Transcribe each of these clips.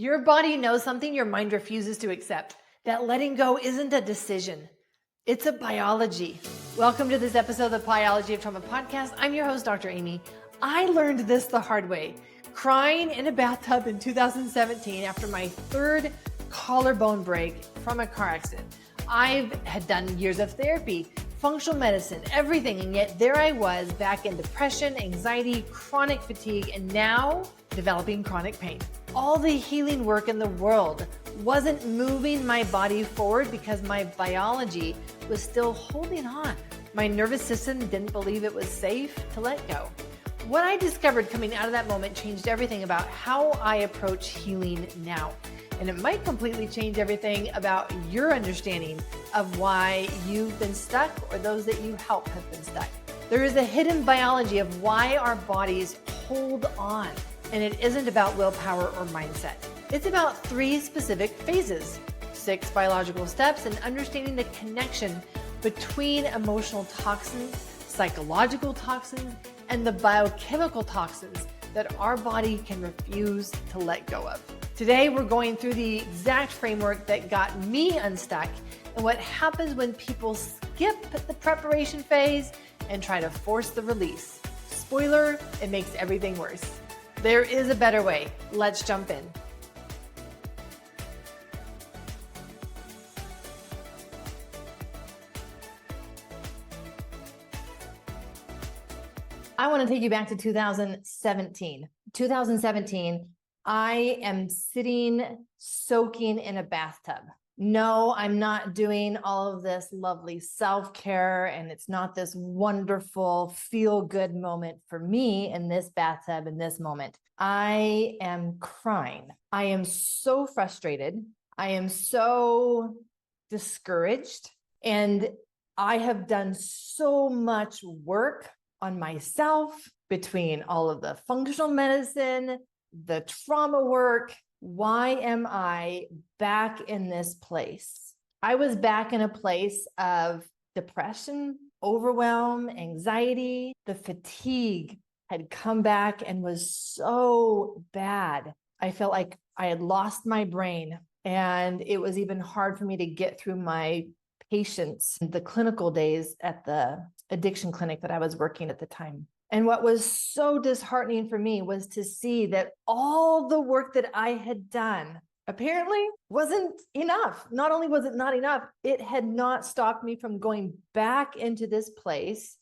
Your body knows something your mind refuses to accept. That letting go isn't a decision, it's a biology. Welcome to this episode of the Biology of Trauma podcast. I'm your host, Dr. Aimie. I learned this the hard way, crying in a bathtub in 2017 after my third collarbone break from a car accident. I had done years of therapy, functional medicine, everything, and yet there I was back in depression, anxiety, chronic fatigue, and now developing chronic pain. All the healing work in the world wasn't moving my body forward because my biology was still holding on. My nervous system didn't believe it was safe to let go. What I discovered coming out of that moment changed everything about how I approach healing now. And it might completely change everything about your understanding of why you've been stuck or those that you help have been stuck. There is a hidden biology of why our bodies hold on. And it isn't about willpower or mindset. It's about 3 specific phases, 6 biological steps, and understanding the connection between emotional toxins, psychological toxins, and the biochemical toxins that our body can refuse to let go of. Today, we're going through the exact framework that got me unstuck and what happens when people skip the preparation phase and try to force the release. Spoiler, it makes everything worse. There is a better way. Let's jump in. I want to take you back to 2017. 2017, I am sitting soaking in a bathtub. No, I'm not doing all of this lovely self-care, and it's not this wonderful feel-good moment for me in this bathtub in this moment. I am crying. I am so frustrated. I am so discouraged, and I have done so much work on myself between all of the functional medicine, the trauma work. Why am I back in this place? I was back in a place of depression, overwhelm, anxiety. The fatigue had come back and was so bad. I felt like I had lost my brain, and it was even hard for me to get through my patients, the clinical days at the addiction clinic that I was working at the time. And what was so disheartening for me was to see that all the work that I had done apparently wasn't enough. Not only was it not enough, it had not stopped me from going back into this place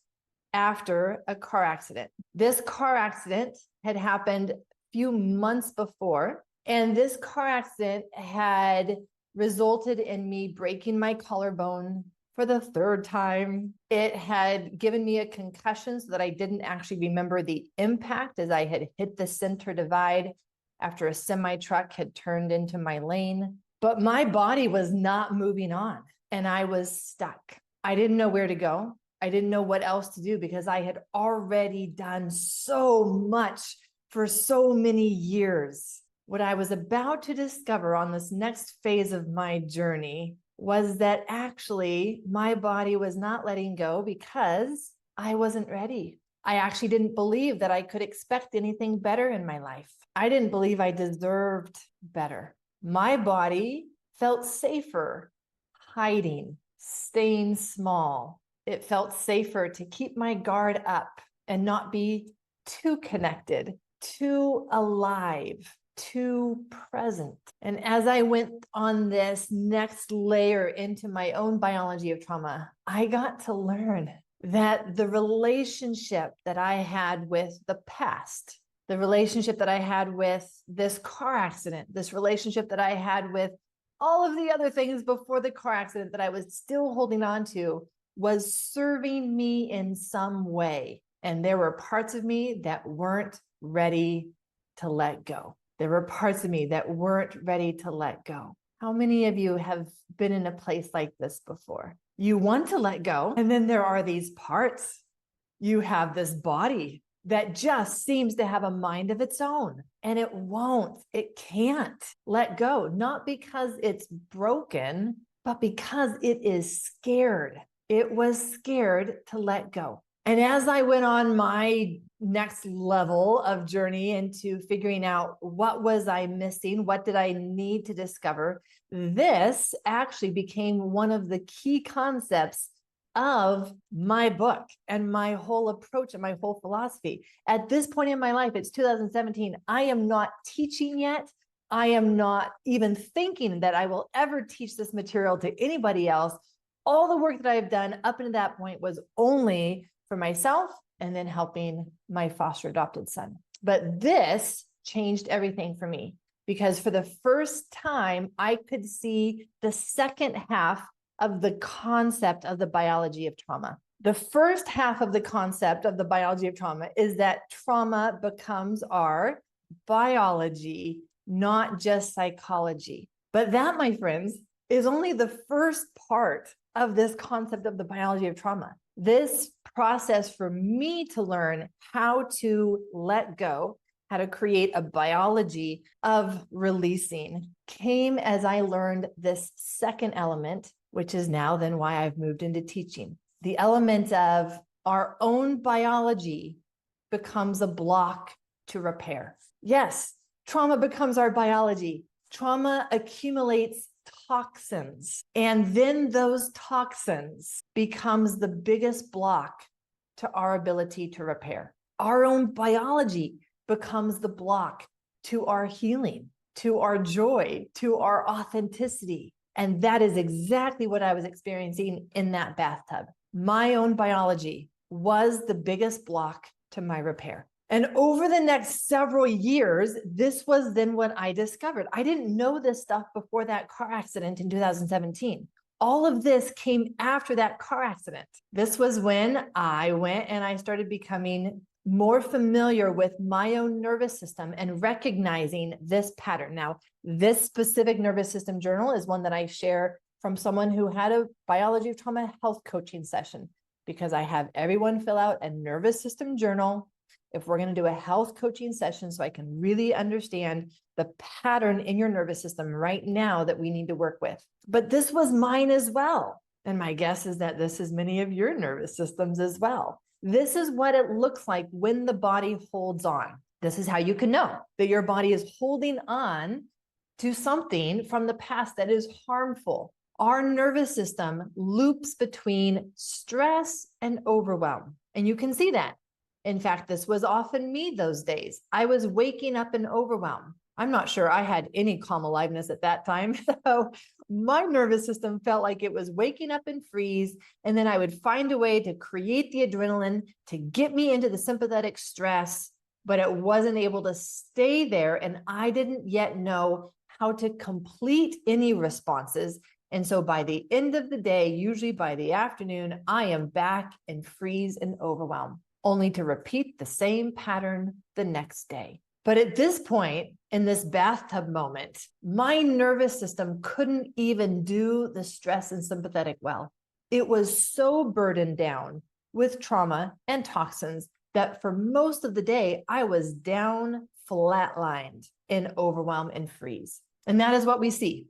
after a car accident. This car accident had happened a few months before, and this car accident had resulted in me breaking my collarbone for the 3rd time. It had given me a concussion so that I didn't actually remember the impact as I had hit the center divide after a semi-truck had turned into my lane. But my body was not moving on, and I was stuck. I didn't know where to go. I didn't know what else to do because I had already done so much for so many years. What I was about to discover on this next phase of my journey was that actually my body was not letting go because I wasn't ready. I actually didn't believe that I could expect anything better in my life. I didn't believe I deserved better. My body felt safer hiding, staying small. It felt safer to keep my guard up and not be too connected, too alive, too present. And as I went on this next layer into my own biology of trauma, I got to learn that the relationship that I had with the past, the relationship that I had with this car accident, this relationship that I had with all of the other things before the car accident that I was still holding on to, was serving me in some way. And there were parts of me that weren't ready to let go. There were parts of me that weren't ready to let go. How many of you have been in a place like this before? You want to let go, and then there are these parts. You have this body that just seems to have a mind of its own, and it can't let go, not because it's broken, but because it is scared. It was scared to let go. And as I went on my next level of journey into figuring out what was I missing? What did I need to discover? This actually became one of the key concepts of my book and my whole approach and my whole philosophy. At this point in my life, it's 2017. I am not teaching yet. I am not even thinking that I will ever teach this material to anybody else. All the work that I've done up until that point was only for myself and then helping my foster adopted son. But this changed everything for me, because for the first time, I could see the second half of the concept of the biology of trauma. The first half of the concept of the biology of trauma is that trauma becomes our biology, not just psychology. But that, my friends, is only the first part of this concept of the biology of trauma. This process for me to learn how to let go, how to create a biology of releasing, came as I learned this second element, which is now then why I've moved into teaching. The element of our own biology becomes a block to repair. Yes, trauma becomes our biology. Trauma accumulates toxins, and then those toxins becomes the biggest block to our ability to repair. Our own biology becomes the block to our healing, to our joy, to our authenticity. And that is exactly what I was experiencing in that bathtub. My own biology was the biggest block to my repair. And over the next several years, this was then what I discovered. I didn't know this stuff before that car accident in 2017. All of this came after that car accident. This was when I went and I started becoming more familiar with my own nervous system and recognizing this pattern. Now, this specific nervous system journal is one that I share from someone who had a biology of trauma health coaching session, because I have everyone fill out a nervous system journal if we're going to do a health coaching session, so I can really understand the pattern in your nervous system right now that we need to work with. But this was mine as well. And my guess is that this is many of your nervous systems as well. This is what it looks like when the body holds on. This is how you can know that your body is holding on to something from the past that is harmful. Our nervous system loops between stress and overwhelm. And you can see that. In fact, this was often me those days. I was waking up in overwhelm. I'm not sure I had any calm aliveness at that time. So my nervous system felt like it was waking up in freeze. And then I would find a way to create the adrenaline to get me into the sympathetic stress, but it wasn't able to stay there. And I didn't yet know how to complete any responses. And so by the end of the day, usually by the afternoon, I am back in freeze and overwhelm, only to repeat the same pattern the next day. But at this point, in this bathtub moment, my nervous system couldn't even do the stress and sympathetic well. It was so burdened down with trauma and toxins that for most of the day, I was down, flatlined in overwhelm and freeze. And that is what we see.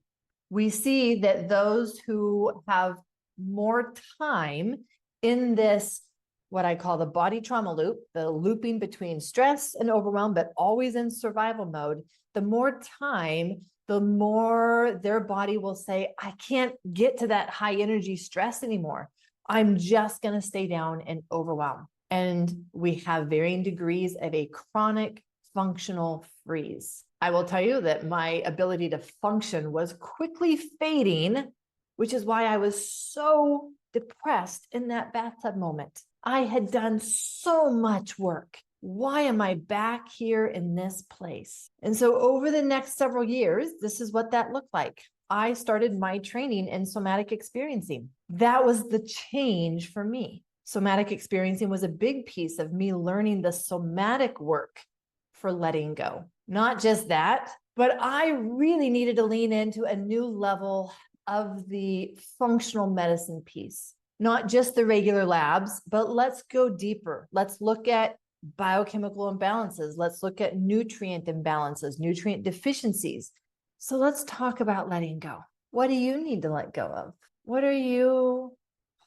We see that those who have more time in this, what I call the body trauma loop, the looping between stress and overwhelm, but always in survival mode, the more time, the more their body will say, I can't get to that high energy stress anymore. I'm just going to stay down and overwhelm. And we have varying degrees of a chronic functional freeze. I will tell you that my ability to function was quickly fading, which is why I was so depressed in that bathtub moment. I had done so much work. Why am I back here in this place? And so over the next several years, this is what that looked like. I started my training in somatic experiencing. That was the change for me. Somatic experiencing was a big piece of me learning the somatic work for letting go. Not just that, but I really needed to lean into a new level of the functional medicine piece. Not just the regular labs, but let's go deeper. Let's look at biochemical imbalances. Let's look at nutrient imbalances, nutrient deficiencies. So let's talk about letting go. What do you need to let go of? What are you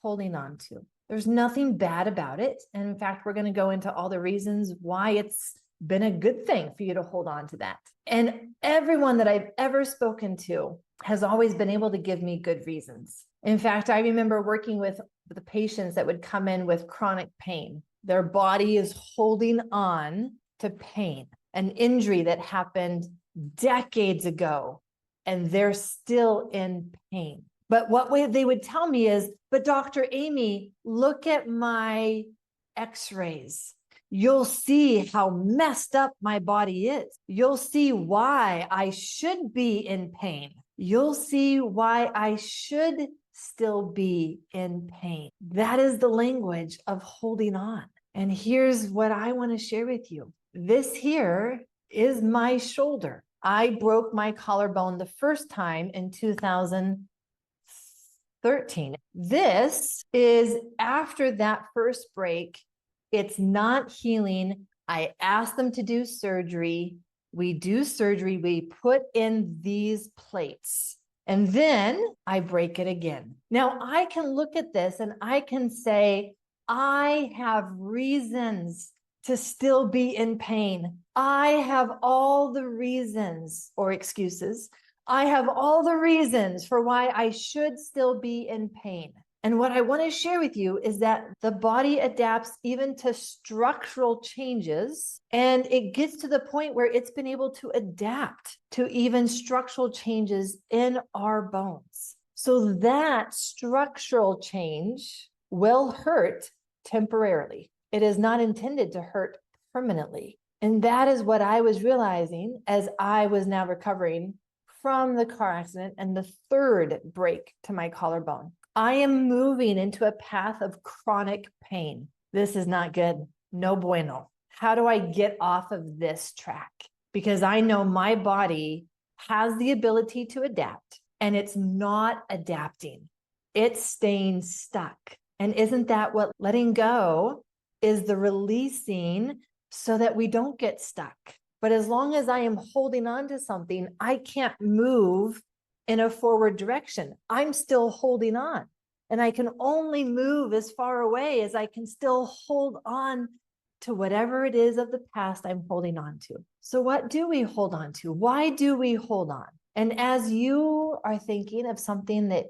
holding on to? There's nothing bad about it. And in fact, we're going to go into all the reasons why it's been a good thing for you to hold on to that. And everyone that I've ever spoken to has always been able to give me good reasons. In fact, I remember working with the patients that would come in with chronic pain. Their body is holding on to pain, an injury that happened decades ago, and they're still in pain. But what they would tell me is, but Dr. Aimie, look at my x-rays. You'll see how messed up my body is. You'll see why I should be in pain. You'll see why I should still be in pain. That is the language of holding on. And here's what I want to share with you. This here is my shoulder. I broke my collarbone the first time in 2013. This is after that first break. It's not healing. I asked them to do surgery. We do surgery. We put in these plates. And then I break it again. Now I can look at this and I can say, I have reasons to still be in pain. I have all the reasons or excuses. I have all the reasons for why I should still be in pain. And what I want to share with you is that the body adapts even to structural changes, and it gets to the point where it's been able to adapt to even structural changes in our bones. So that structural change will hurt temporarily. It is not intended to hurt permanently. And that is what I was realizing as I was now recovering from the car accident and the third break to my collarbone. I am moving into a path of chronic pain. This is not good. No bueno. How do I get off of this track? Because I know my body has the ability to adapt, and it's not adapting. It's staying stuck. And isn't that what letting go is, the releasing so that we don't get stuck? But as long as I am holding on to something, I can't move in a forward direction. I'm still holding on, and I can only move as far away as I can still hold on to whatever it is of the past I'm holding on to. So what do we hold on to? Why do we hold on? And as you are thinking of something that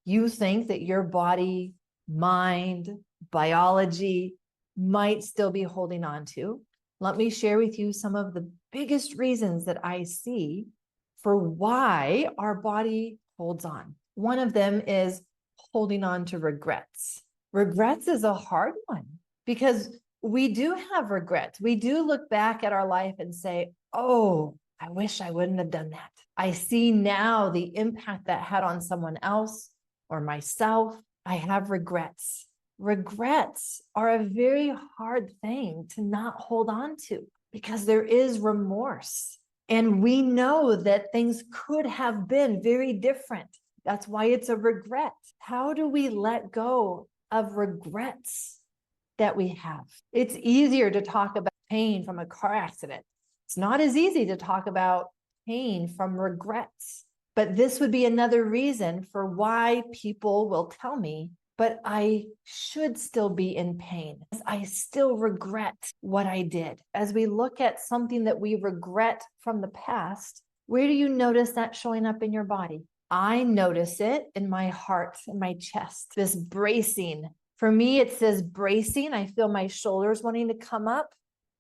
you think that your body, mind, biology might still be holding on to, let me share with you some of the biggest reasons that I see for why our body holds on. One of them is holding on to regrets. Regrets is a hard one because we do have regrets. We do look back at our life and say, oh, I wish I wouldn't have done that. I see now the impact that had on someone else or myself. I have regrets. Regrets are a very hard thing to not hold on to because there is remorse. And we know that things could have been very different. That's why it's a regret. How do we let go of regrets that we have? It's easier to talk about pain from a car accident. It's not as easy to talk about pain from regrets. But this would be another reason for why people will tell me, but I should still be in pain. I still regret what I did. As we look at something that we regret from the past, where do you notice that showing up in your body? I notice it in my heart, in my chest, this bracing. For me, it says bracing. I feel my shoulders wanting to come up.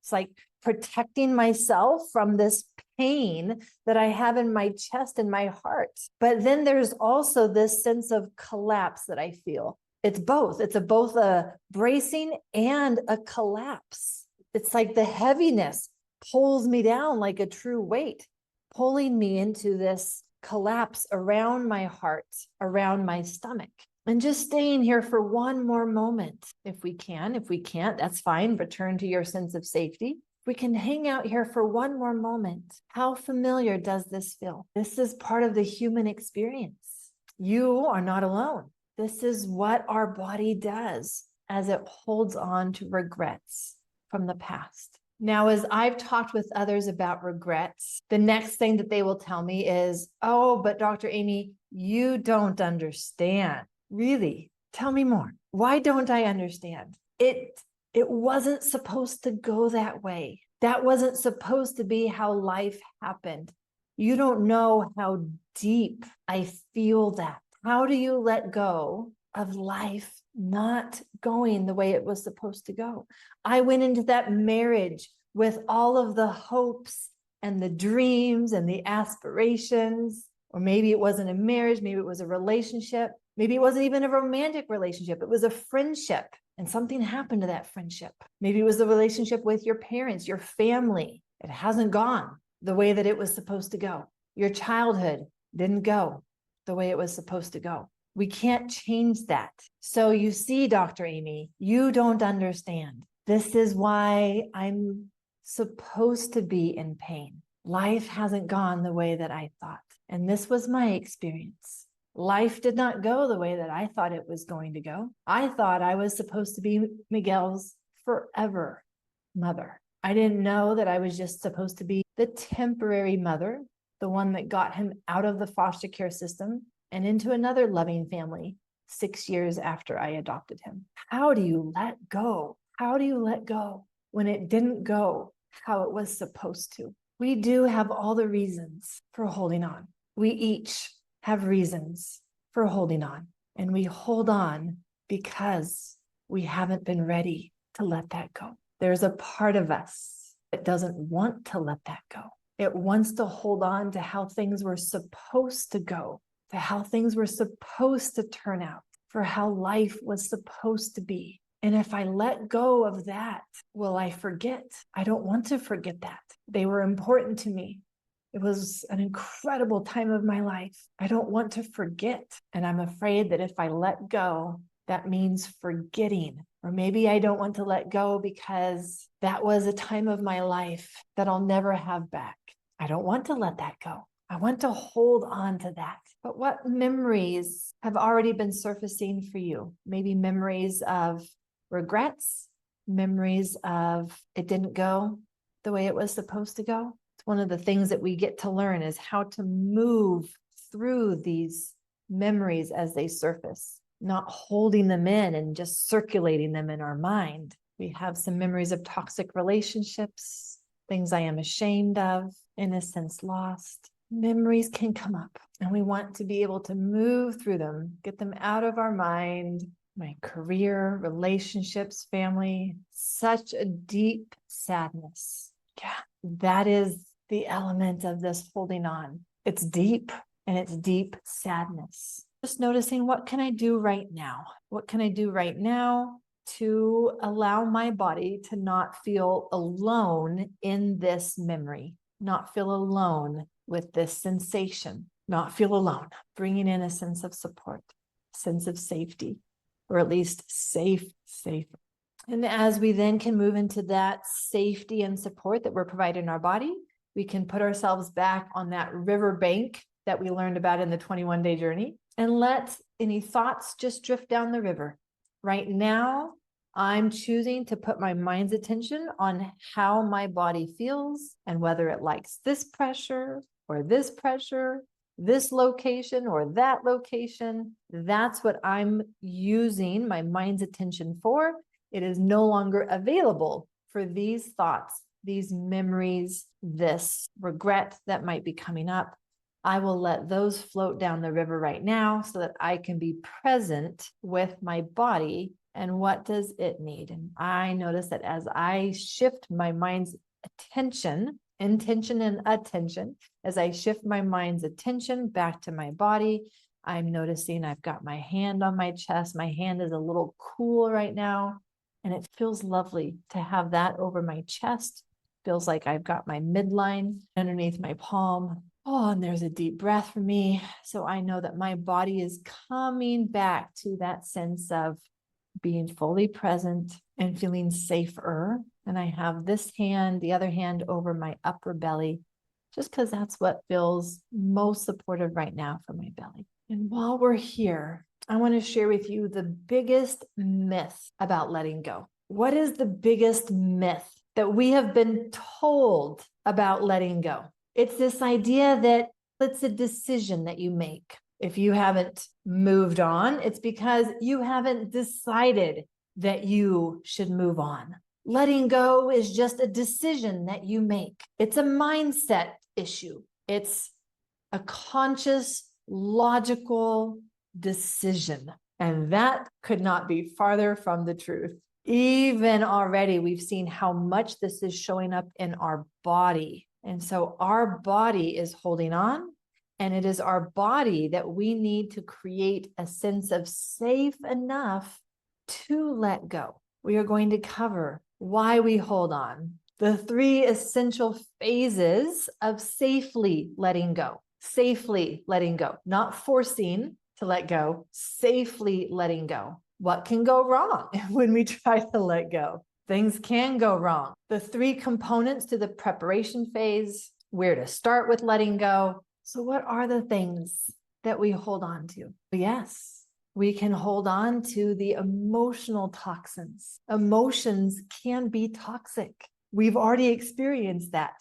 It's like protecting myself from this pain that I have in my chest and my heart. But then there's also this sense of collapse that I feel. It's both. It's both a bracing and a collapse. It's like the heaviness pulls me down like a true weight, pulling me into this collapse around my heart, around my stomach. And just staying here for one more moment, if we can. If we can't, that's fine. Return to your sense of safety. We can hang out here for one more moment. How familiar does this feel? This is part of the human experience. You are not alone. This is what our body does as it holds on to regrets from the past. Now, as I've talked with others about regrets, the next thing that they will tell me is, oh, but Dr. Aimie, you don't understand. Really, Tell me more. Why don't I understand? It wasn't supposed to go that way. That wasn't supposed to be how life happened. You don't know how deep I feel that. How do you let go of life not going the way it was supposed to go? I went into that marriage with all of the hopes and the dreams and the aspirations, or maybe it wasn't a marriage, maybe it was a relationship, maybe it wasn't even a romantic relationship, it was a friendship, and something happened to that friendship. Maybe it was a relationship with your parents, your family. It hasn't gone the way that it was supposed to go. Your childhood didn't go the way it was supposed to go. We can't change that. So you see, Dr. Aimie, you don't understand. This is why I'm supposed to be in pain. Life hasn't gone the way that I thought. And this was my experience. Life did not go the way that I thought it was going to go. I thought I was supposed to be Miguel's forever mother. I didn't know that I was just supposed to be the temporary mother, the one that got him out of the foster care system and into another loving family 6 years after I adopted him. How do you let go? How do you let go when it didn't go how it was supposed to? We do have all the reasons for holding on. We each have reasons for holding on, and we hold on because we haven't been ready to let that go. There's a part of us that doesn't want to let that go. It wants to hold on to how things were supposed to go, to how things were supposed to turn out, for how life was supposed to be. And if I let go of that, will I forget? I don't want to forget that. They were important to me. It was an incredible time of my life. I don't want to forget. And I'm afraid that if I let go, that means forgetting. Or maybe I don't want to let go because that was a time of my life that I'll never have back. I don't want to let that go. I want to hold on to that. But what memories have already been surfacing for you? Maybe memories of regrets, memories of it didn't go the way it was supposed to go. It's one of the things that we get to learn is how to move through these memories as they surface, not holding them in and just circulating them in our mind. We have some memories of toxic relationships, things I am ashamed of, innocence lost. Memories can come up and we want to be able to move through them, get them out of our mind. My career, relationships, family, such a deep sadness. Yeah, that is the element of this holding on. It's deep and it's deep sadness. Just noticing, what can I do right now? What can I do right now to allow my body to not feel alone in this memory, not feel alone with this sensation, not feel alone, bringing in a sense of support, sense of safety, or at least safe. And as we then can move into that safety and support that we're providing our body, we can put ourselves back on that river bank that we learned about in the 21-day journey and let any thoughts just drift down the river. Right now, I'm choosing to put my mind's attention on how my body feels and whether it likes this pressure, this location or that location. That's what I'm using my mind's attention for. It is no longer available for these thoughts, these memories, this regret that might be coming up. I will let those float down the river right now so that I can be present with my body and what does it need. And I notice that as I shift my mind's attention, intention and attention, as I shift my mind's attention back to my body, I'm noticing I've got my hand on my chest. My hand is a little cool right now, and it feels lovely to have that over my chest. Feels like I've got my midline underneath my palm. Oh, and there's a deep breath for me. So I know that my body is coming back to that sense of being fully present and feeling safer. And I have this hand, the other hand over my upper belly, just because that's what feels most supportive right now for my belly. And while we're here, I want to share with you the biggest myth about letting go. What is the biggest myth that we have been told about letting go? It's this idea that it's a decision that you make. If you haven't moved on, it's because you haven't decided that you should move on. Letting go is just a decision that you make. It's a mindset issue. It's a conscious, logical decision. And that could not be farther from the truth. Even already, we've seen how much this is showing up in our body. And so our body is holding on, and it is our body that we need to create a sense of safe enough to let go. We are going to cover why we hold on, the 3 essential phases of safely letting go. Safely letting go, not forcing to let go, safely letting go. What can go wrong when we try to let go? Things can go wrong. The 3 components to the preparation phase, where to start with letting go. So what are the things that we hold on to? Yes, we can hold on to the emotional toxins. Emotions can be toxic. We've already experienced that.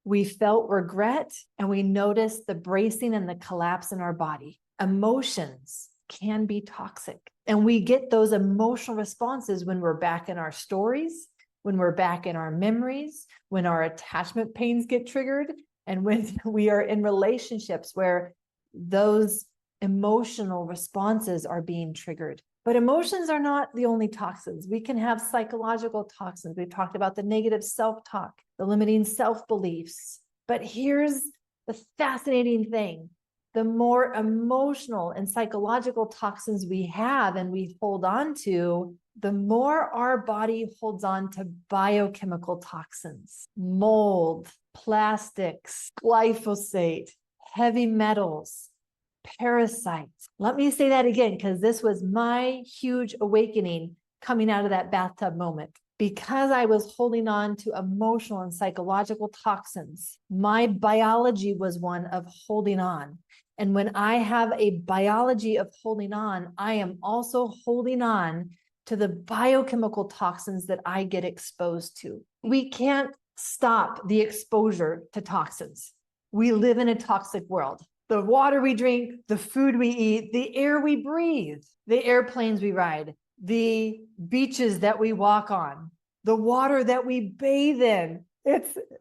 We felt regret and we noticed the bracing and the collapse in our body. Emotions can be toxic. And we get those emotional responses when we're back in our stories, when we're back in our memories, when our attachment pains get triggered, and when we are in relationships where those emotional responses are being triggered. But emotions are not the only toxins. We can have psychological toxins. We've talked about the negative self-talk, the limiting self-beliefs. But here's the fascinating thing. The more emotional and psychological toxins we have and we hold on to, the more our body holds on to biochemical toxins, mold, plastics, glyphosate, heavy metals, parasites. Let me say that again, because this was my huge awakening coming out of that bathtub moment. Because I was holding on to emotional and psychological toxins, my biology was one of holding on. And when I have a biology of holding on, I am also holding on to the biochemical toxins that I get exposed to. We can't stop the exposure to toxins. We live in a toxic world. The water we drink, the food we eat, the air we breathe, the airplanes we ride, the beaches that we walk on, the water that we bathe in.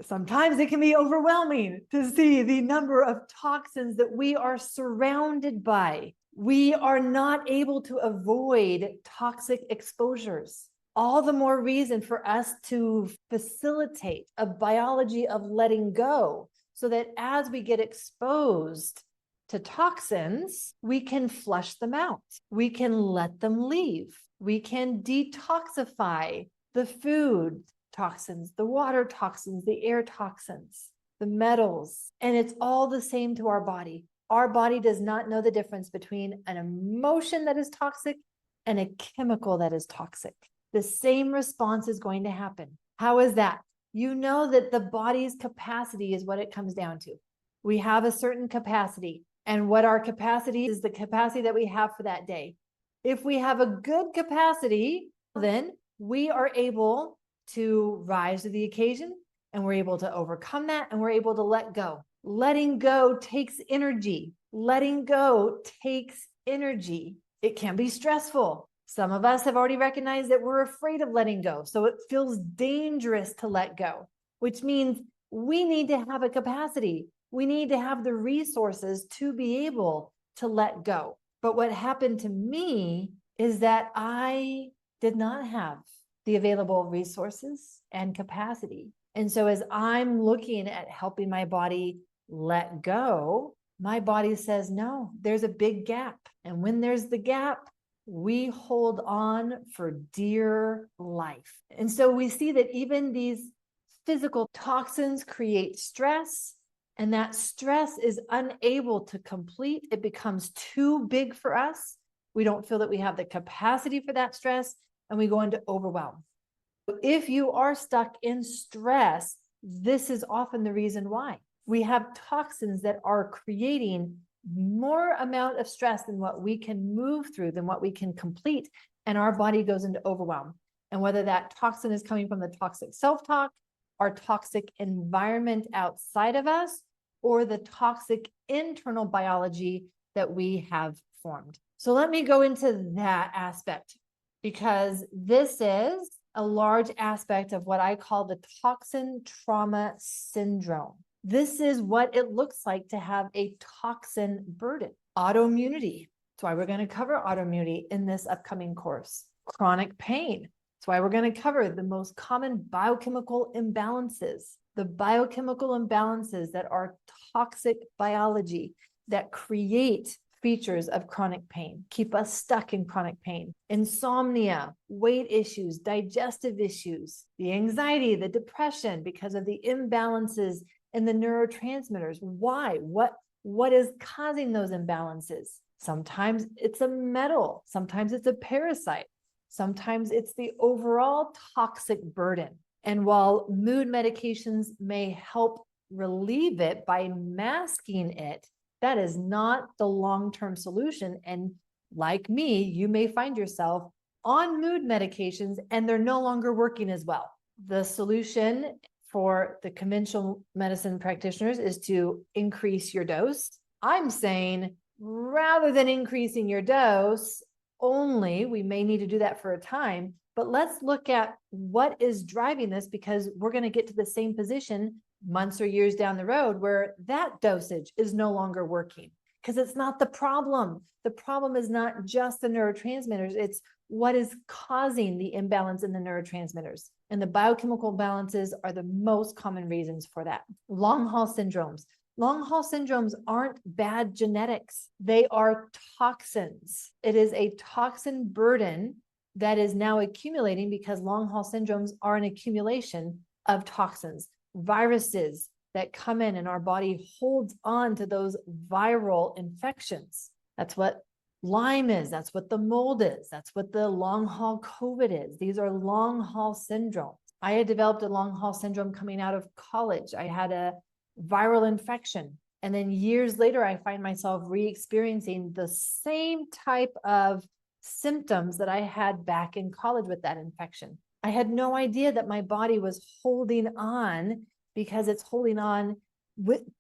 Sometimes it can be overwhelming to see the number of toxins that we are surrounded by. We are not able to avoid toxic exposures. All the more reason for us to facilitate a biology of letting go, so that as we get exposed to toxins, we can flush them out. We can let them leave. We can detoxify the food toxins, the water toxins, the air toxins, the metals. And it's all the same to our body. Our body does not know the difference between an emotion that is toxic and a chemical that is toxic. The same response is going to happen. How is that? You know that the body's capacity is what it comes down to. We have a certain capacity, and what our capacity is the capacity that we have for that day. If we have a good capacity, then we are able to rise to the occasion, and we're able to overcome that, and we're able to let go. Letting go takes energy. Letting go takes energy. It can be stressful. Some of us have already recognized that we're afraid of letting go. So it feels dangerous to let go, which means we need to have a capacity. We need to have the resources to be able to let go. But what happened to me is that I did not have the available resources and capacity. And so as I'm looking at helping my body let go, my body says, no, there's a big gap. And when there's the gap, we hold on for dear life. And so we see that even these physical toxins create stress, and that stress is unable to complete. It becomes too big for us. We don't feel that we have the capacity for that stress, and we go into overwhelm. If you are stuck in stress, this is often the reason why. We have toxins that are creating more amount of stress than what we can move through, than what we can complete, and our body goes into overwhelm. And whether that toxin is coming from the toxic self-talk, our toxic environment outside of us, or the toxic internal biology that we have formed. So let me go into that aspect, because this is a large aspect of what I call the toxin trauma syndrome. This is what it looks like to have a toxin burden. Autoimmunity. That's why we're going to cover autoimmunity in this upcoming course. Chronic pain. That's why we're going to cover the most common biochemical imbalances. The biochemical imbalances that are toxic biology that create features of chronic pain, keep us stuck in chronic pain. Insomnia, weight issues, digestive issues, the anxiety, the depression because of the imbalances in the neurotransmitters. Why? What is causing those imbalances? Sometimes it's a metal, sometimes it's a parasite, sometimes it's the overall toxic burden. And while mood medications may help relieve it by masking it, that is not the long-term solution. And like me, you may find yourself on mood medications and they're no longer working as well. The solution for the conventional medicine practitioners is to increase your dose. I'm saying rather than increasing your dose only, we may need to do that for a time, but let's look at what is driving this, because we're going to get to the same position months or years down the road where that dosage is no longer working, because it's not the problem. The problem is not just the neurotransmitters. It's what is causing the imbalance in the neurotransmitters. And the biochemical imbalances are the most common reasons for that. Long haul syndromes. Long haul syndromes aren't bad genetics. They are toxins. It is a toxin burden that is now accumulating because long haul syndromes are an accumulation of toxins. Viruses that come in and our body holds on to those viral infections. That's what Lyme is. That's what the mold is. That's what the long haul COVID is. These are long haul syndromes. I had developed a long haul syndrome coming out of college. I had a viral infection. And then years later, I find myself re-experiencing the same type of symptoms that I had back in college with that infection. I had no idea that my body was holding on, because it's holding on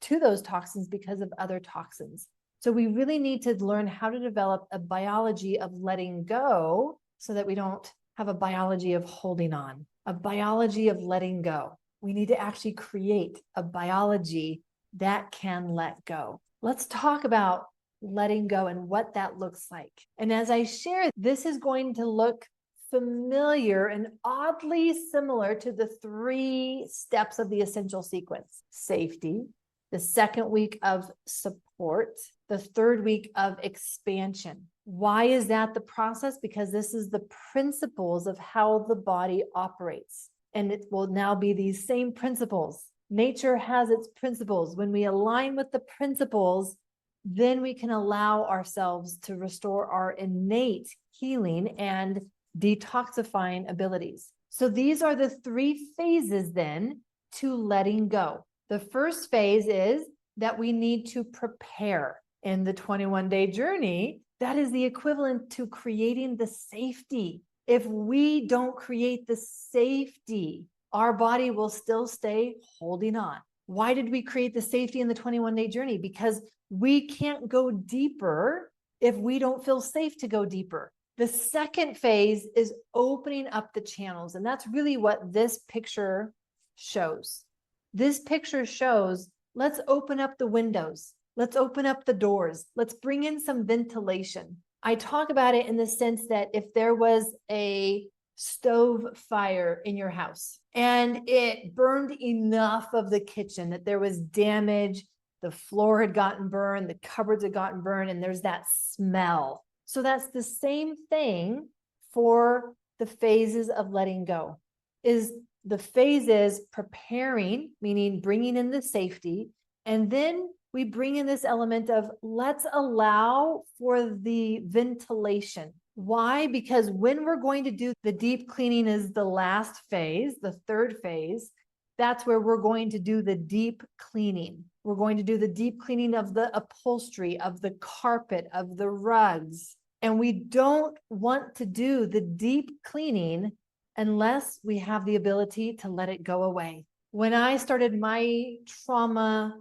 to those toxins because of other toxins. So we really need to learn how to develop a biology of letting go so that we don't have a biology of holding on, a biology of letting go. We need to actually create a biology that can let go. Let's talk about letting go and what that looks like. And as I share, this is going to look familiar and oddly similar to the 3 steps of the essential sequence: safety, the 2nd week of support, the 3rd week of expansion. Why is that the process? Because this is the principles of how the body operates. And it will now be these same principles. Nature has its principles. When we align with the principles, then we can allow ourselves to restore our innate healing and detoxifying abilities. So these are the 3 phases then to letting go. The first phase is that we need to prepare. In the 21-day journey, that is the equivalent to creating the safety. If we don't create the safety, our body will still stay holding on. Why did we create the safety in the 21-day journey? Because we can't go deeper if we don't feel safe to go deeper. The second phase is opening up the channels. And that's really what this picture shows. This picture shows, let's open up the windows. Let's open up the doors. Let's bring in some ventilation. I talk about it in the sense that if there was a stove fire in your house and it burned enough of the kitchen that there was damage, the floor had gotten burned, the cupboards had gotten burned, and there's that smell. So that's the same thing for the phases of letting go. Is the phases preparing, meaning bringing in the safety, and then we bring in this element of let's allow for the ventilation. Why? Because when we're going to do the deep cleaning is the last phase, the 3rd phase, that's where we're going to do the deep cleaning. We're going to do the deep cleaning of the upholstery, of the carpet, of the rugs. And we don't want to do the deep cleaning unless we have the ability to let it go away. When I started my trauma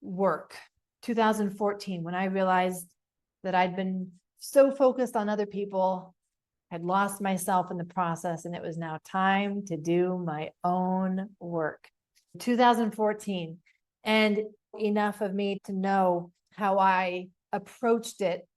work, 2014, when I realized that I'd been so focused on other people, had lost myself in the process, and it was now time to do my own work. 2014, and enough of me to know how I approached it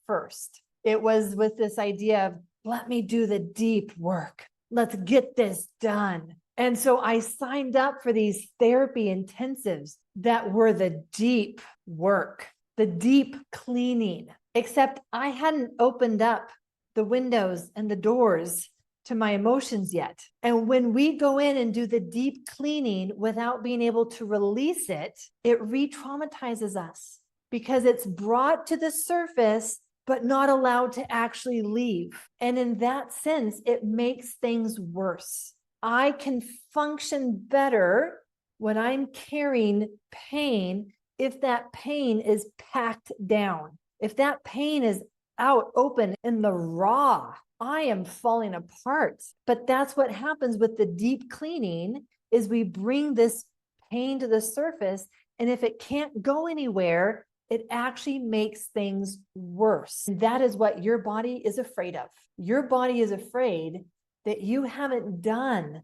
first. It was with this idea of, let me do the deep work. Let's get this done. And so I signed up for these therapy intensives that were the deep work, the deep cleaning, except I hadn't opened up the windows and the doors to my emotions yet. And when we go in and do the deep cleaning without being able to release it, it re-traumatizes us because it's brought to the surface, but not allowed to actually leave. And in that sense, it makes things worse. I can function better when I'm carrying pain if that pain is packed down. If that pain is out open in the raw, I am falling apart. But that's what happens with the deep cleaning is we bring this pain to the surface. And if it can't go anywhere, it actually makes things worse. And that is what your body is afraid of. Your body is afraid that you haven't done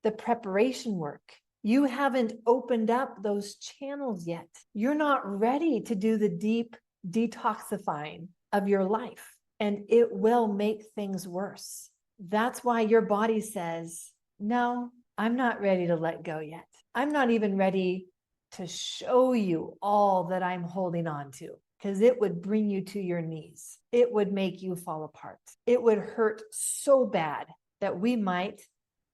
the preparation work. You haven't opened up those channels yet. You're not ready to do the deep detoxifying of your life, and it will make things worse. That's why your body says, no, I'm not ready to let go yet. I'm not even ready to show you all that I'm holding on to, because it would bring you to your knees. It would make you fall apart. It would hurt so bad that we might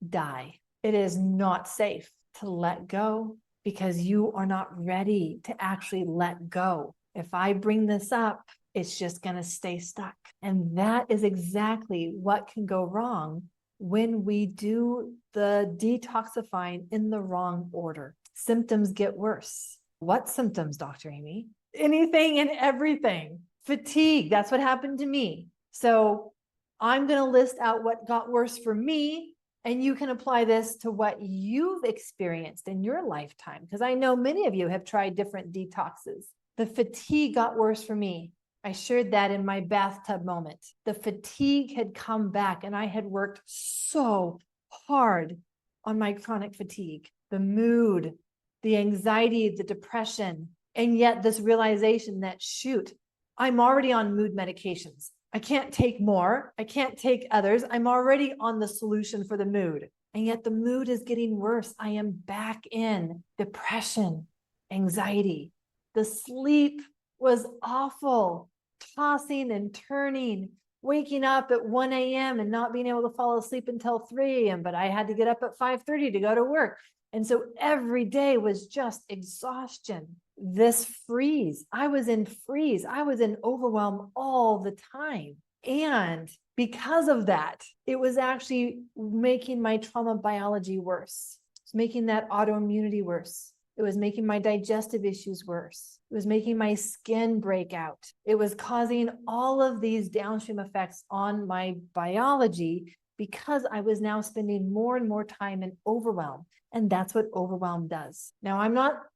die. It is not safe to let go because you are not ready to actually let go. If I bring this up, it's just going to stay stuck. And that is exactly what can go wrong when we do the detoxifying in the wrong order. Symptoms get worse. What symptoms, Dr. Aimie? Anything and everything. Fatigue, that's what happened to me. So I'm going to list out what got worse for me, and you can apply this to what you've experienced in your lifetime, because I know many of you have tried different detoxes. The fatigue got worse for me. I shared that in my bathtub moment. The fatigue had come back, and I had worked so hard on my chronic fatigue, the mood, the anxiety, the depression, and yet this realization that, shoot, I'm already on mood medications. I can't take more. I can't take others. I'm already on the solution for the mood. And yet the mood is getting worse. I am back in depression, anxiety. The sleep was awful, tossing and turning, waking up at 1 a.m. and not being able to fall asleep until 3 a.m. But I had to get up at 5:30 to go to work. And so every day was just exhaustion. This freeze. I was in freeze. I was in overwhelm all the time. And because of that, it was actually making my trauma biology worse. It's making that autoimmunity worse. It was making my digestive issues worse. It was making my skin break out. It was causing all of these downstream effects on my biology because I was now spending more and more time in overwhelm. And that's what overwhelm does. Now,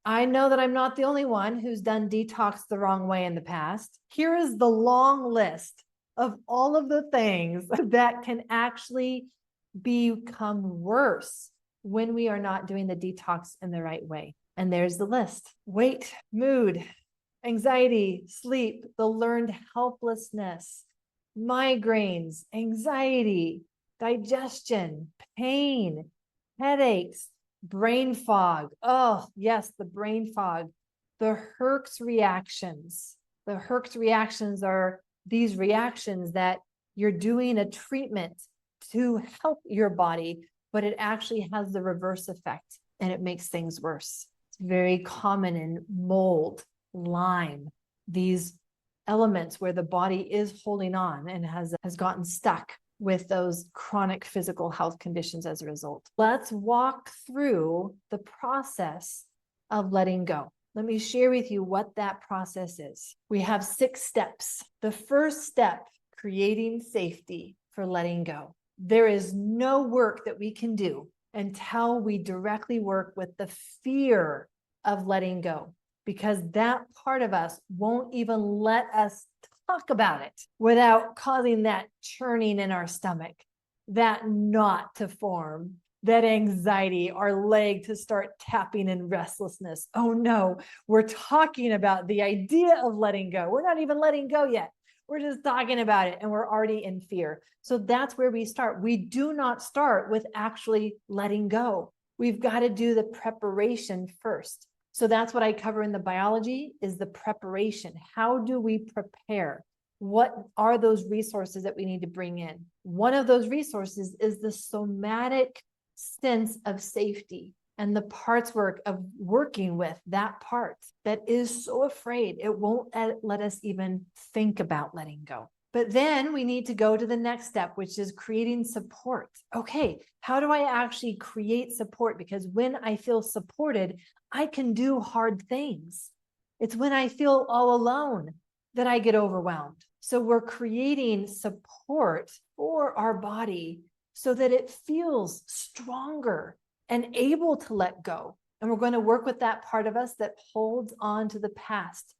I know that I'm not the only one who's done detox the wrong way in the past. Here is the long list of all of the things that can actually become worse when we are not doing the detox in the right way. And there's the list: weight, mood, anxiety, sleep, the learned helplessness, migraines, anxiety, digestion, pain, headaches, brain fog. Oh, yes, the brain fog. The Herx reactions. The Herx reactions are these reactions that you're doing a treatment to help your body, but it actually has the reverse effect and it makes things worse. It's very common in mold, Lyme, these elements where the body is holding on and has gotten stuck with those chronic physical health conditions as a result. Let's walk through the process of letting go. Let me share with you what that process is. We have 6 steps. The first step, creating safety for letting go. There is no work that we can do until we directly work with the fear of letting go, because that part of us won't even let us talk about it without causing that churning in our stomach, that knot to form, that anxiety, our leg to start tapping in restlessness. Oh no, we're talking about the idea of letting go. We're not even letting go yet. We're just talking about it and we're already in fear. So that's where we start. We do not start with actually letting go. We've got to do the preparation first. So that's what I cover in the biology is the preparation. How do we prepare? What are those resources that we need to bring in? One of those resources is the somatic sense of safety and the parts work of working with that part that is so afraid it won't let us even think about letting go. But then we need to go to the next step, which is creating support. Okay, how do I actually create support? Because when I feel supported, I can do hard things. It's when I feel all alone that I get overwhelmed. So we're creating support for our body so that it feels stronger and able to let go. And we're going to work with that part of us that holds on to the past,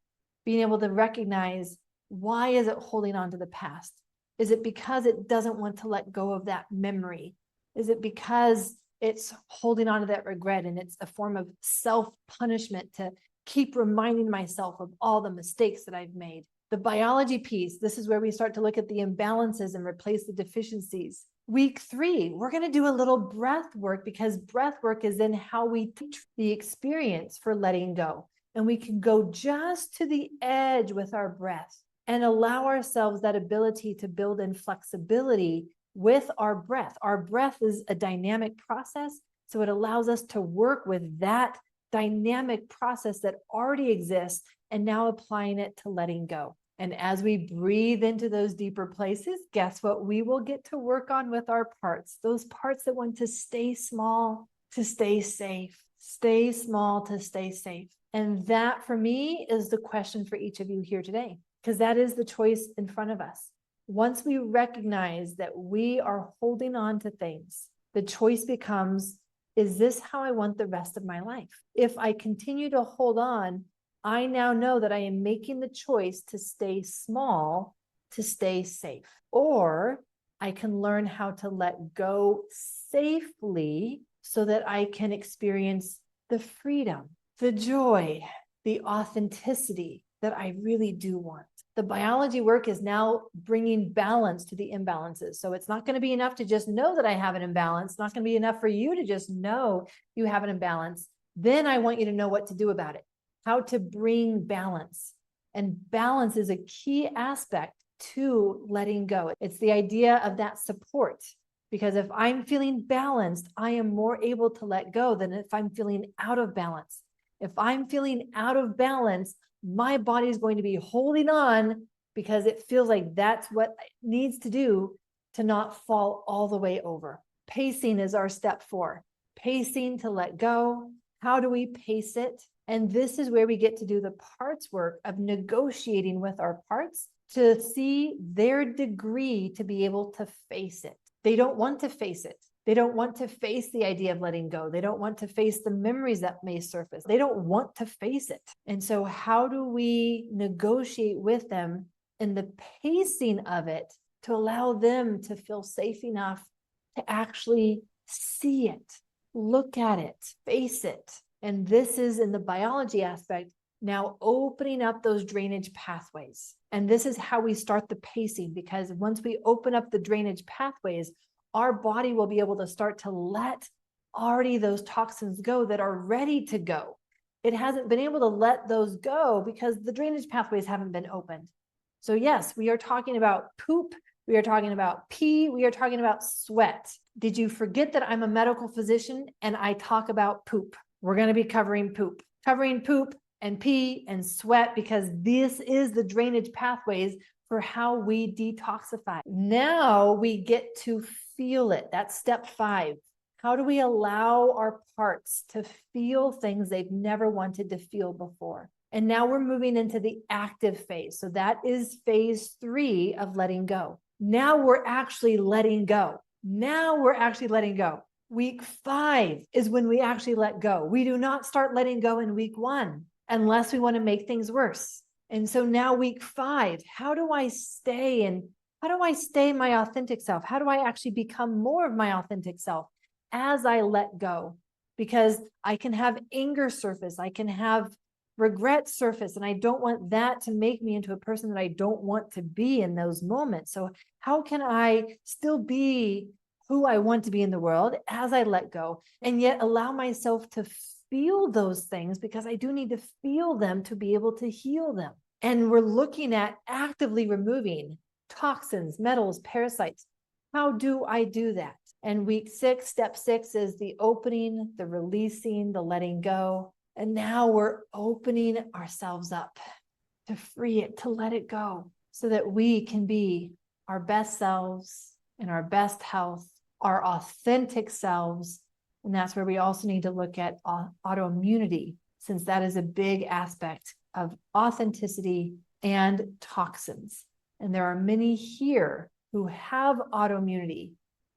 being able to recognize, why is it holding on to the past? Is it because it doesn't want to let go of that memory? Is it because it's holding on to that regret and it's a form of self-punishment to keep reminding myself of all the mistakes that I've made? The biology piece, this is where we start to look at the imbalances and replace the deficiencies. Week 3, we're going to do a little breath work because breath work is in how we teach the experience for letting go. And we can go just to the edge with our breath and allow ourselves that ability to build in flexibility with our breath. Our breath is a dynamic process, so it allows us to work with that dynamic process that already exists and now applying it to letting go. And as we breathe into those deeper places, guess what we will get to work on with our parts? Those parts that want to stay small, to stay safe, stay small, to stay safe. And that for me is the question for each of you here today, because that is the choice in front of us. Once we recognize that we are holding on to things, the choice becomes, is this how I want the rest of my life? If I continue to hold on, I now know that I am making the choice to stay small, to stay safe. Or I can learn how to let go safely so that I can experience the freedom, the joy, the authenticity that I really do want. The biology work is now bringing balance to the imbalances. So it's not going to be enough to just know that I have an imbalance. It's not going to be enough for you to just know you have an imbalance. Then I want you to know what to do about it, how to bring balance. And balance is a key aspect to letting go. It's the idea of that support. Because if I'm feeling balanced, I am more able to let go than if I'm feeling out of balance. If I'm feeling out of balance, my body is going to be holding on because it feels like that's what it needs to do to not fall all the way over. Pacing is our step 4. Pacing to let go. How do we pace it? And this is where we get to do the parts work of negotiating with our parts to see their degree to be able to face it. They don't want to face it. They don't want to face the idea of letting go. They don't want to face the memories that may surface. They don't want to face it. And so how do we negotiate with them in the pacing of it to allow them to feel safe enough to actually see it, look at it, face it? And this is in the biology aspect, now opening up those drainage pathways. And this is how we start the pacing, because once we open up the drainage pathways, our body will be able to start to let already those toxins go that are ready to go. It hasn't been able to let those go because the drainage pathways haven't been opened. So yes, we are talking about poop. We are talking about pee. We are talking about sweat. Did you forget that I'm a medical physician and I talk about poop? We're going to be covering poop and pee and sweat, because this is the drainage pathways for how we detoxify. Now we get to feel it. That's step 5. How do we allow our parts to feel things they've never wanted to feel before? And now we're moving into the active phase. So that is phase 3 of letting go. Now we're actually letting go. Week 5 is when we actually let go. We do not start letting go in week 1 unless we want to make things worse. And so now week 5, how do I stay my authentic self? How do I actually become more of my authentic self as I let go? Because I can have anger surface, I can have regret surface, and I don't want that to make me into a person that I don't want to be in those moments. So how can I still be who I want to be in the world as I let go, and yet allow myself to feel those things, because I do need to feel them to be able to heal them. And we're looking at actively removing toxins, metals, parasites. How do I do that? And week 6, step 6 is the opening, the releasing, the letting go. And now we're opening ourselves up to free it, to let it go, so that we can be our best selves in our best health, our authentic selves. And that's where we also need to look at autoimmunity, since that is a big aspect of authenticity and toxins. And there are many here who have autoimmunity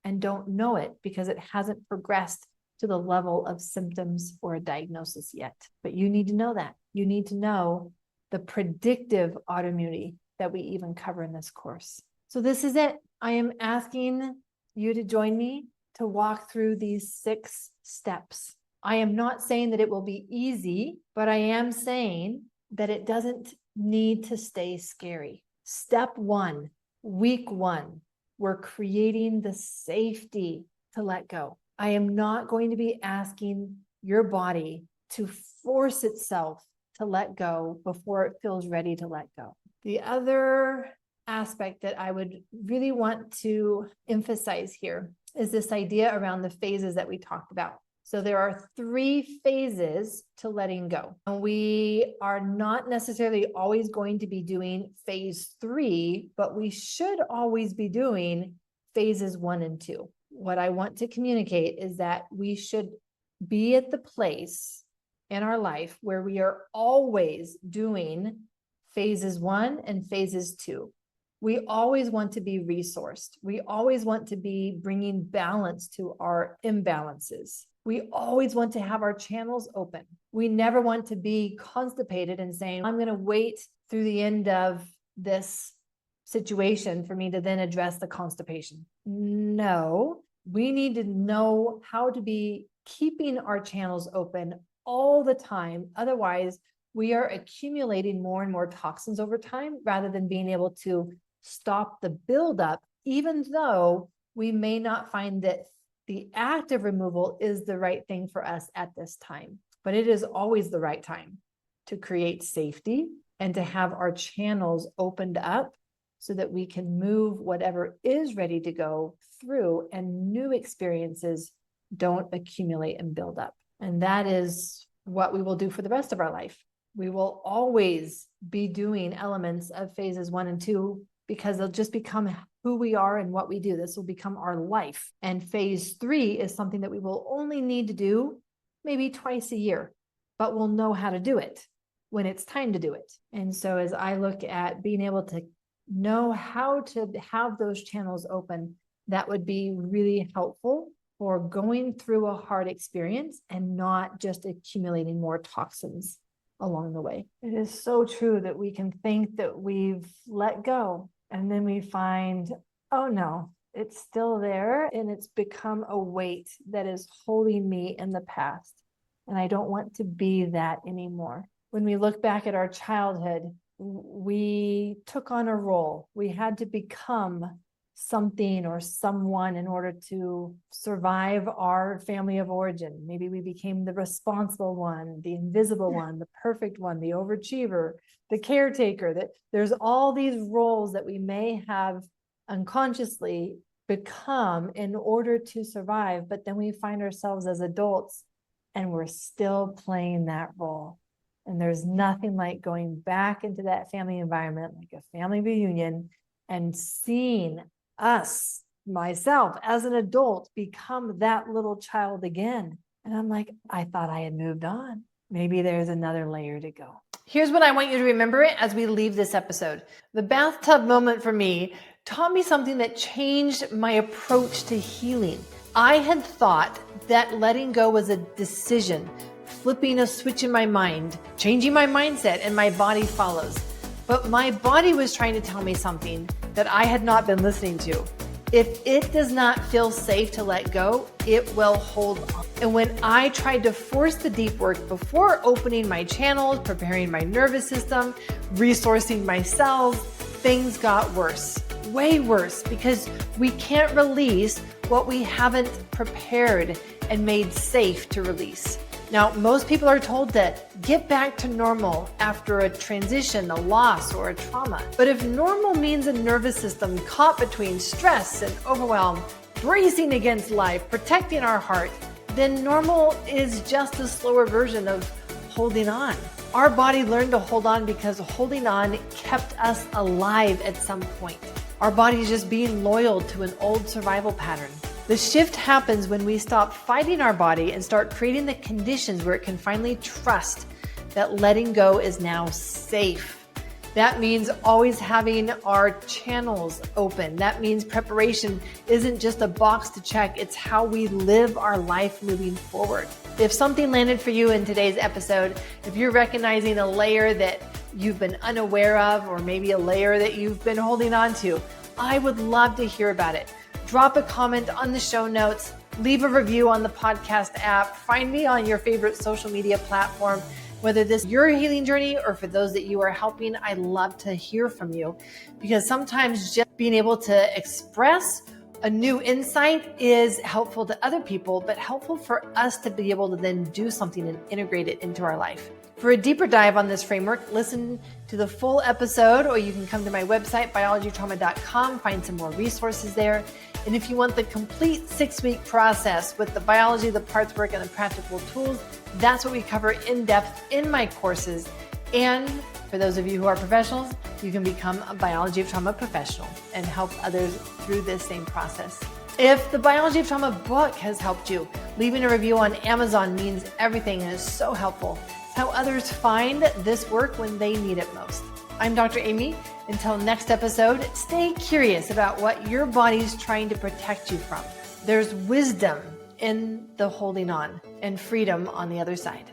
and don't know it because it hasn't progressed to the level of symptoms or a diagnosis yet. But you need to know that. You need to know the predictive autoimmunity that we even cover in this course. So this is it. I am asking you to join me to walk through these 6 steps. I am not saying that it will be easy, but I am saying that it doesn't need to stay scary. Step 1, week 1, we're creating the safety to let go. I am not going to be asking your body to force itself to let go before it feels ready to let go. The other aspect that I would really want to emphasize here is this idea around the phases that we talked about. So there are 3 phases to letting go. And we are not necessarily always going to be doing phase 3, but we should always be doing phases 1 and 2. What I want to communicate is that we should be at the place in our life where we are always doing phases 1 and phases 2. We always want to be resourced. We always want to be bringing balance to our imbalances. We always want to have our channels open. We never want to be constipated and saying, I'm going to wait through the end of this situation for me to then address the constipation. No, we need to know how to be keeping our channels open all the time. Otherwise, we are accumulating more and more toxins over time rather than being able to stop the buildup, even though we may not find that the active removal is the right thing for us at this time. But it is always the right time to create safety and to have our channels opened up so that we can move whatever is ready to go through and new experiences don't accumulate and build up. And that is what we will do for the rest of our life. We will always be doing elements of phases 1 and 2 because they'll just become who we are and what we do. This will become our life. And phase 3 is something that we will only need to do maybe twice a year, but we'll know how to do it when it's time to do it. And so as I look at being able to know how to have those channels open, that would be really helpful for going through a hard experience and not just accumulating more toxins along the way. It is so true that we can think that we've let go, and then we find, oh no, it's still there, and it's become a weight that is holding me in the past. And I don't want to be that anymore. When we look back at our childhood, we took on a role. We had to become something or someone in order to survive our family of origin. Maybe we became the responsible one, the invisible one, the perfect one, the overachiever, the caretaker. That there's all these roles that we may have unconsciously become in order to survive, but then we find ourselves as adults and we're still playing that role. And there's nothing like going back into that family environment, like a family reunion, and seeing us, myself as an adult, become that little child again. And I'm like, I thought I had moved on. Maybe there's another layer to go. Here's what I want you to remember as we leave this episode. The bathtub moment for me taught me something that changed my approach to healing. I had thought that letting go was a decision, flipping a switch in my mind, changing my mindset, and my body follows. but my body was trying to tell me something that I had not been listening to. If it does not feel safe to let go, it will hold on. And when I tried to force the deep work before opening my channels, preparing my nervous system, resourcing my cells, things got worse, way worse, because we can't release what we haven't prepared and made safe to release. Now, most people are told to get back to normal after a transition, a loss, or a trauma. But if normal means a nervous system caught between stress and overwhelm, bracing against life, protecting our heart, then normal is just a slower version of holding on. Our body learned to hold on because holding on kept us alive at some point. Our body is just being loyal to an old survival pattern. The shift happens when we stop fighting our body and start creating the conditions where it can finally trust that letting go is now safe. That means always having our channels open. That means preparation isn't just a box to check, it's how we live our life moving forward. If something landed for you in today's episode, if you're recognizing a layer that you've been unaware of, or maybe a layer that you've been holding on to, I would love to hear about it. Drop a comment on the show notes, leave a review on the podcast app, find me on your favorite social media platform. Whether this is your healing journey or for those that you are helping, I love to hear from you, because sometimes just being able to express a new insight is helpful to other people, but helpful for us to be able to then do something and integrate it into our life. For a deeper dive on this framework, listen to the full episode, or you can come to my website, biologytrauma.com, find some more resources there. And if you want the complete 6-week process with the biology, the parts work, and the practical tools, that's what we cover in depth in my courses. And for those of you who are professionals, you can become a Biology of Trauma professional and help others through this same process. If the Biology of Trauma book has helped you, leaving a review on Amazon means everything and is so helpful. It's how others find this work when they need it most. I'm Dr. Aimie. Until next episode, stay curious about what your body's trying to protect you from. There's wisdom in the holding on and freedom on the other side.